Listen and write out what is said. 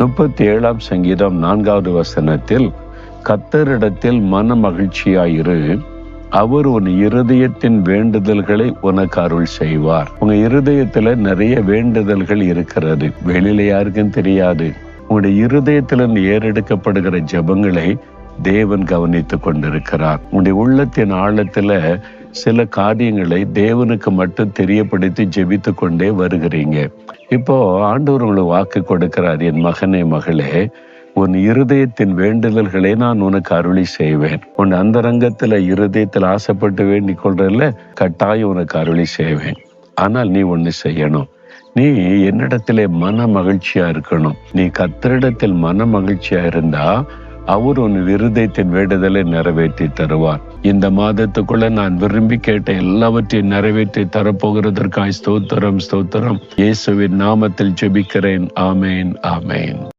37 சங்கீதம் 4வது வசனத்தில், கர்த்தரிடத்தில் மன மகிழ்ச்சியாயிரு, அவர் உன் இருதயத்தின் வேண்டுதல்களை உனக்கு அருள் செய்வார். உங்க இருதயத்துல நிறைய வேண்டுதல்கள் இருக்கிறது, வெளியில யாருக்கும் தெரியாது. உங்களுடைய இருதயத்திலிருந்து ஏறெடுக்கப்படுகிற ஜெபங்களை தேவன் கவனித்துக் கொண்டிருக்கிறார். உங்களுடைய உள்ளத்தின் ஆழத்துல சில காரியங்களை தேவனுக்கு மட்டும் தெரியப்படுத்தி ஜெபித்து கொண்டே வருகிறீங்க. இப்போ ஆண்டவர் உங்களுக்கு வாக்கு கொடுக்கிறார், என் மகனே மகளே, உன் இருதயத்தின் வேண்டுதல்களை நான் உனக்கு அருளி செய்வேன். உன் அந்தரங்கத்துல இருதயத்தில் ஆசைப்பட்டு வேண்டிக் கொள்றதுல கட்டாயம் உனக்கு அருளி செய்வேன். ஆனால் நீ ஒண்ணு செய்யணும், நீ என்னிடத்திலே மன மகிழ்ச்சியா இருக்கணும். நீ கர்த்தரிடத்தில் மன மகிழ்ச்சியா இருந்தா அவர் உன் இருதயத்தின் வேண்டுதலை நிறைவேற்றி தருவார். இந்த மாதத்துக்குள்ள நான் விரும்பி கேட்ட எல்லாவற்றையும் நிறைவேற்றி தரப்போகிறதற்காய் ஸ்தோத்திரம் ஸ்தோத்திரம். இயேசுவின் நாமத்தில் ஜெபிக்கிறேன். ஆமேன், ஆமேன்.